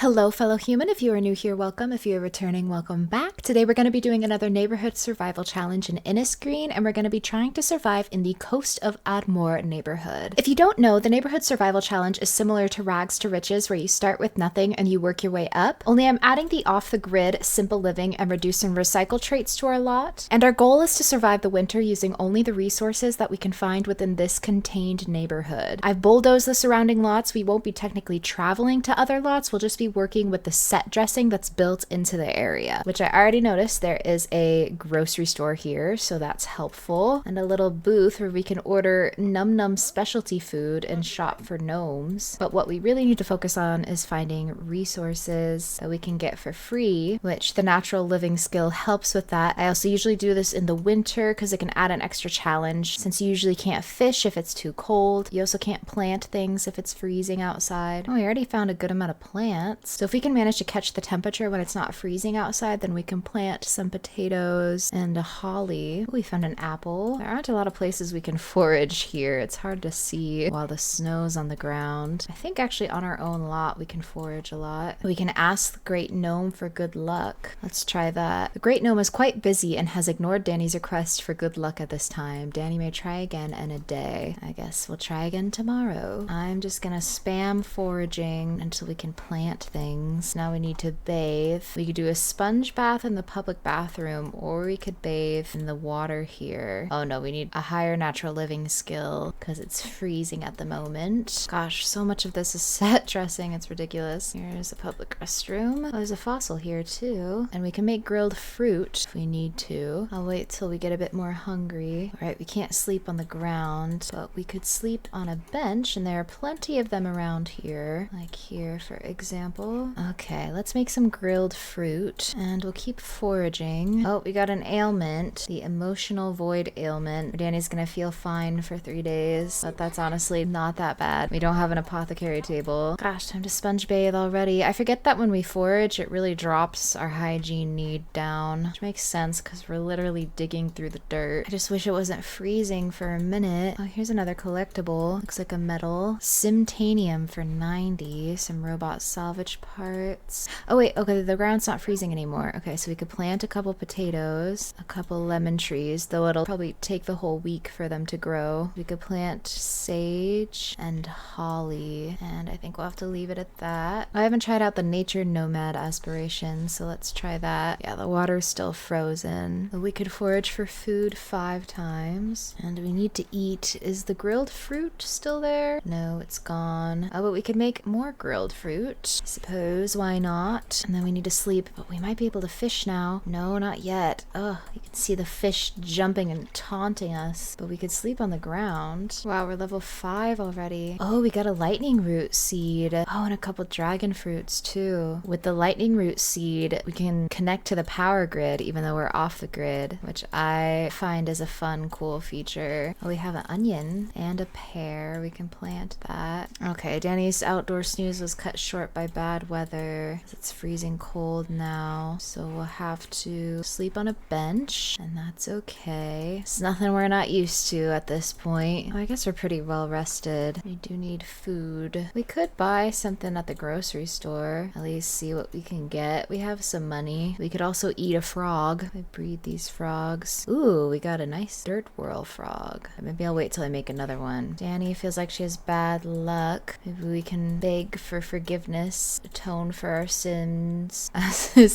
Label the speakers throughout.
Speaker 1: Hello, fellow human. If you are new here, welcome. If you're returning, welcome back. Today we're going to be doing another neighborhood survival challenge in Innisgreen, and we're going to be trying to survive in the Coast of Adhmor Neighborhood. If you don't know, the neighborhood survival challenge is similar to Rags to Riches, where you start with nothing and you work your way up. Only I'm adding the off-the-grid, simple living and reduce and recycle traits to our lot. And our goal is to survive the winter using only the resources that we can find within this contained neighborhood. I've bulldozed the surrounding lots. We won't be technically traveling to other lots. We'll just be working with the set dressing that's built into the area, which I already noticed there is a grocery store here, so that's helpful, and a little booth where we can order num specialty food and shop for gnomes. But what we really need to focus on is finding resources that we can get for free, which the natural living skill helps with that. I also usually do this in the winter because it can add an extra challenge, since you usually can't fish if it's too cold. You also can't plant things if it's freezing outside. Oh, we already found a good amount of plants. So if we can manage to catch the temperature when it's not freezing outside, then we can plant some potatoes and a holly. We found an apple. There aren't a lot of places we can forage here. It's hard to see while the snow's on the ground. I think actually on our own lot we can forage a lot. We can ask the Great Gnome for good luck. Let's try that. The Great Gnome is quite busy and has ignored Danny's request for good luck at this time. Danny may try again in a day. I guess we'll try again tomorrow. I'm just gonna spam foraging until we can plant things. Now we need to bathe. We could do a sponge bath in the public bathroom, or we could bathe in the water here. Oh no, we need a higher natural living skill because it's freezing at the moment. Gosh, so much of this is set dressing, it's ridiculous. Here's a public restroom. Oh, there's a fossil here too. And we can make grilled fruit if we need to. I'll wait till we get a bit more hungry. All right, we can't sleep on the ground, but we could sleep on a bench, and there are plenty of them around here. Like here, for example. Okay, let's make some grilled fruit, and we'll keep foraging. Oh, we got an ailment. The emotional void ailment. Danny's gonna feel fine for 3 days, but that's honestly not that bad. We don't have an apothecary table. Gosh, time to sponge bathe already. I forget that when we forage, it really drops our hygiene need down, which makes sense because we're literally digging through the dirt. I just wish it wasn't freezing for a minute. Oh, here's another collectible. Looks like a medal. Simtanium for 90. Some robot salvage parts. Oh wait, okay, the ground's not freezing anymore. Okay, so we could plant a couple potatoes, a couple lemon trees, though it'll probably take the whole week for them to grow. We could plant sage and holly, and I think we'll have to leave it at that. I haven't tried out the nature nomad aspiration, so let's try that. Yeah, the water's still frozen. We could forage for food 5 times, and we need to eat. Is the grilled fruit still there? No, it's gone. Oh, but we could make more grilled fruit. I suppose, why not? And then we need to sleep, but we might be able to fish now. No, not yet. Ugh, you can see the fish jumping and taunting us, but we could sleep on the ground. Wow, we're level 5 already. Oh, we got a lightning root seed. Oh, and a couple dragon fruits too. With the lightning root seed, we can connect to the power grid even though we're off the grid, which I find is a fun, cool feature. Oh, we have an onion and a pear. We can plant that. Okay, Danny's outdoor snooze was cut short by bad weather. It's freezing cold now, so we'll have to sleep on a bench, and that's okay. It's nothing we're not used to at this point. Oh, I guess we're pretty well rested. We do need food. We could buy something at the grocery store, at least see what we can get. We have some money. We could also eat a frog. We breed these frogs. Ooh, we got a nice dirt whirl frog. Maybe I'll wait till I make another one. Danny feels like she has bad luck. Maybe we can beg for forgiveness, atone for our sins.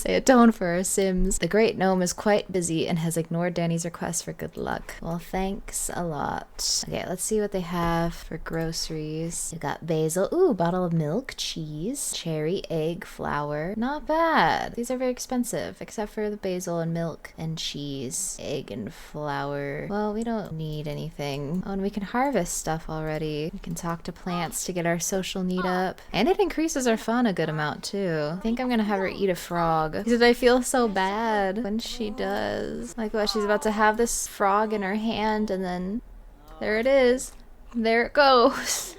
Speaker 1: Atone for our sins. The Great Gnome is quite busy and has ignored Danny's request for good luck. Well, thanks a lot. Okay, let's see what they have for groceries. We got basil. Ooh, bottle of milk, cheese, cherry, egg, flour. Not bad. These are very expensive, except for the basil and milk and cheese, egg and flour. Well, we don't need anything. Oh, and we can harvest stuff already. We can talk to plants to get our social need up. And it increases our fun a good amount too. I think I'm gonna have her eat a frog because I feel so bad when she does. Like what, she's about to have this frog in her hand and then there it is. There it goes.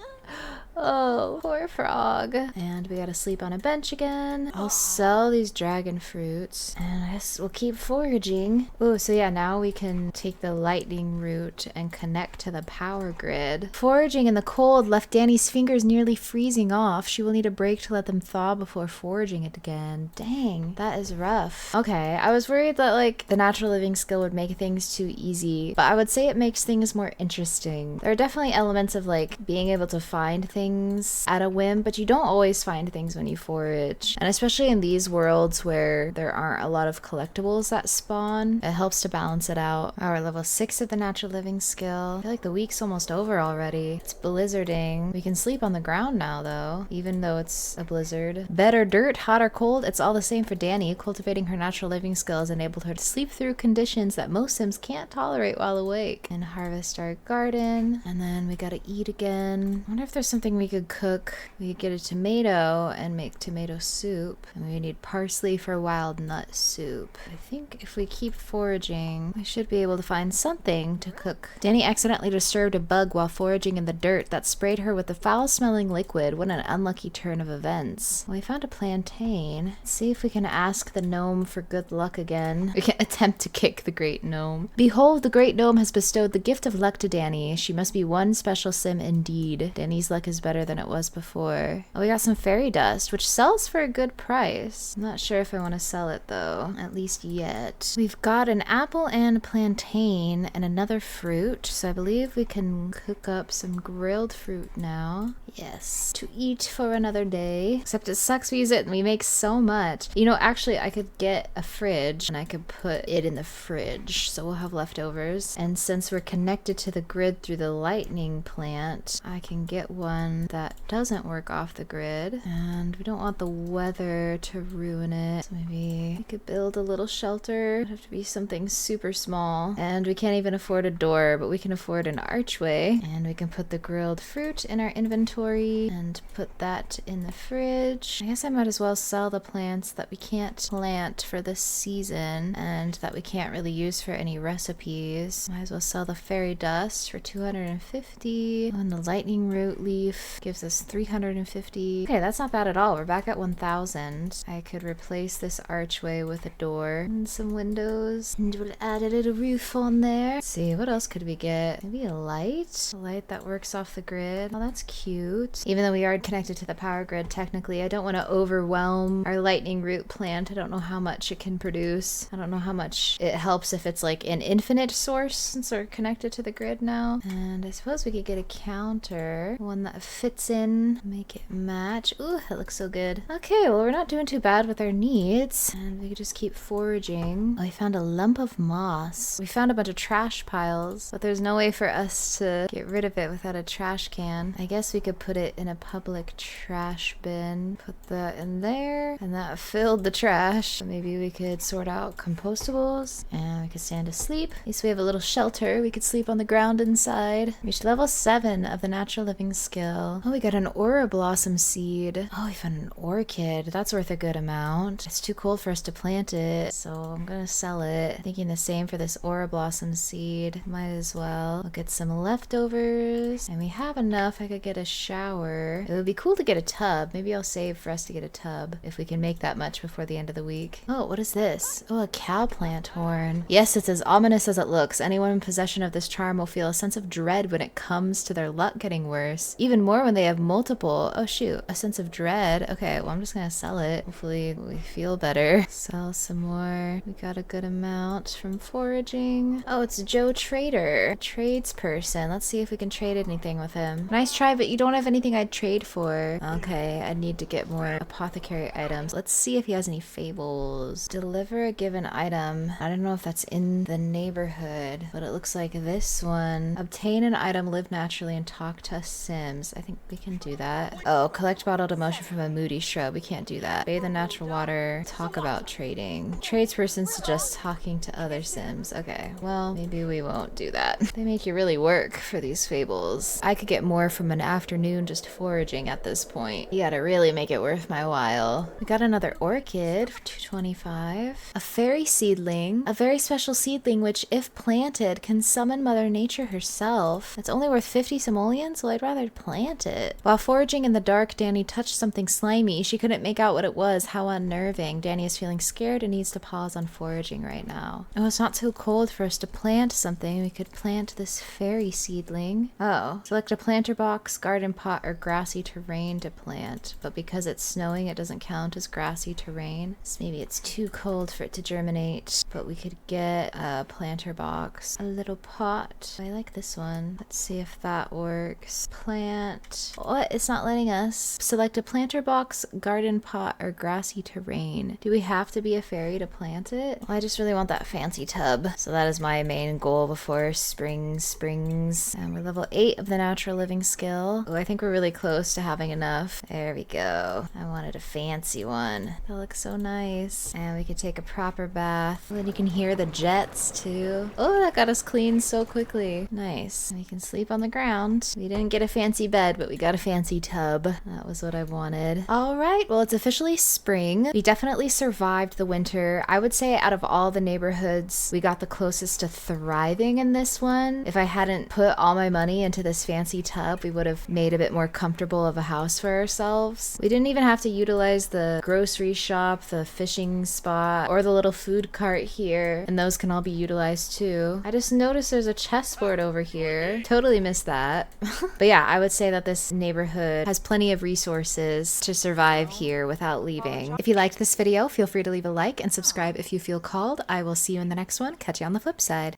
Speaker 1: Oh, poor frog. And we gotta sleep on a bench again. I'll sell these dragon fruits. And I guess we'll keep foraging. Oh, so yeah, now we can take the lightning route and connect to the power grid. Foraging in the cold left Danny's fingers nearly freezing off. She will need a break to let them thaw before foraging it again. Dang, that is rough. Okay, I was worried that like the natural living skill would make things too easy, but I would say it makes things more interesting. There are definitely elements of like being able to find things at a whim, but you don't always find things when you forage. And especially in these worlds where there aren't a lot of collectibles that spawn, it helps to balance it out. Oh, we're level 6 of the natural living skill. I feel like the week's almost over already. It's blizzarding. We can sleep on the ground now though, even though it's a blizzard. Bed or dirt, hot or cold, it's all the same for Danny. Cultivating her natural living skills enabled her to sleep through conditions that most Sims can't tolerate while awake. And harvest our garden, and then we gotta eat again. I wonder if there's something we could cook. We could get a tomato and make tomato soup, and we need parsley for wild nut soup. I think if we keep foraging, we should be able to find something to cook. Danny accidentally disturbed a bug while foraging in the dirt that sprayed her with a foul-smelling liquid. What an unlucky turn of events. Well, we found a plantain. Let's see if we can ask the gnome for good luck again. We can attempt to kick the great gnome. Behold, the great gnome has bestowed the gift of luck to Danny. She must be one special sim indeed. Danny's luck is better than it was before. Oh, we got some fairy dust, which sells for a good price. I'm not sure if I want to sell it though, at least yet. We've got an apple and plantain and another fruit, so I believe we can cook up some grilled fruit now. Yes, to eat for another day. Except it sucks we use it and we make so much. You know, actually I could get a fridge and I could put it in the fridge, so we'll have leftovers. And since we're connected to the grid through the lightning plant, I can get one that doesn't work off the grid, and we don't want the weather to ruin it. So maybe we could build a little shelter. It'd have to be something super small, and we can't even afford a door, but we can afford an archway, and we can put the grilled fruit in our inventory and put that in the fridge. I guess I might as well sell the plants that we can't plant for this season and that we can't really use for any recipes. Might as well sell the fairy dust for 250, and the lightning root leaf gives us 350. Okay, that's not bad at all. We're back at 1,000. I could replace this archway with a door and some windows, and we'll add a little roof on there. Let's see, what else could we get? Maybe a light? A light that works off the grid. Oh, that's cute. Even though we are connected to the power grid, technically, I don't want to overwhelm our lightning root plant. I don't know how much it can produce. I don't know how much it helps if it's like an infinite source since we're connected to the grid now. And I suppose we could get a counter, one that fits in, make it match. Ooh, that looks so good. Okay, well, we're not doing too bad with our needs, and we could just keep foraging. Oh, I found a lump of moss. We found a bunch of trash piles, but there's no way for us to get rid of it without a trash can. I guess we could put it in a public trash bin. Put that in there, and that filled the trash. Maybe we could sort out compostables, and we could stand asleep. At least we have a little shelter. We could sleep on the ground inside. Reached level 7 of the natural living skill. Oh, we got an aura blossom seed. Oh, we found an orchid. That's worth a good amount. It's too cold for us to plant it, so I'm gonna sell it. Thinking the same for this aura blossom seed. Might as well. We'll get some leftovers, and we have enough. I could get a shower. It would be cool to get a tub. Maybe I'll save for us to get a tub if we can make that much before the end of the week. Oh, what is this? Oh, a cow plant horn. Yes, it's as ominous as it looks. Anyone in possession of this charm will feel a sense of dread when it comes to their luck getting worse. Even more when they have multiple. Oh shoot, a sense of dread. Okay, well, I'm just gonna sell it. Hopefully we feel better. Sell some more. We got a good amount from foraging. Oh, it's Joe Trader, tradesperson. Let's see if we can trade anything with him. Nice try, but you don't have anything I'd trade for. Okay, I need to get more apothecary items. Let's see if he has any fables. Deliver a given item. I don't know if that's in the neighborhood, but it looks like this one. Obtain an item, live naturally, and talk to Sims. I think we can do that. Oh, collect bottled emotion from a moody shrub. We can't do that. Bathe in natural water. Talk about trading. Tradesperson suggests talking to other Sims. Okay, well, maybe we won't do that. They make you really work for these fables. I could get more from an afternoon afternoon just foraging at this point. You gotta really make it worth my while. We got another orchid for $2.25. A fairy seedling. A very special seedling which, if planted, can summon Mother Nature herself. It's only worth 50 simoleons, so I'd rather plant it. While foraging in the dark, Danny touched something slimy. She couldn't make out what it was. How unnerving. Danny is feeling scared and needs to pause on foraging right now. Oh, it's not too cold for us to plant something. We could plant this fairy seedling. Oh, select a planter box, garden pot, or grassy terrain to plant. But because it's snowing, it doesn't count as grassy terrain. So maybe it's too cold for it to germinate. But we could get a planter box. A little pot. I like this one. Let's see if that works. Plant. What? It's not letting us. Select a planter box, garden pot, or grassy terrain. Do we have to be a fairy to plant it? Well, I just really want that fancy tub. So that is my main goal before spring springs. And we're level 8 of the natural living skill. Oh, I think we're really close to having enough. There we go. I wanted a fancy one. That looks so nice. And we could take a proper bath. And then you can hear the jets too. Oh, that got us clean so quickly. Nice. We can sleep on the ground. We didn't get a fancy bed, but we got a fancy tub. That was what I wanted. All right, well, it's officially spring. We definitely survived the winter. I would say out of all the neighborhoods, we got the closest to thriving in this one. If I hadn't put all my money into this fancy tub, we would have made a bit more comfortable of a house for ourselves. We didn't even have to utilize the grocery shop, the fishing spot, or the little food cart here, and those can all be utilized too. I just noticed there's a chessboard over here. Totally missed that. But yeah, I would say that this neighborhood has plenty of resources to survive here without leaving. If you liked this video, feel free to leave a like and subscribe if you feel called. I will see you in the next one. Catch you on the flip side.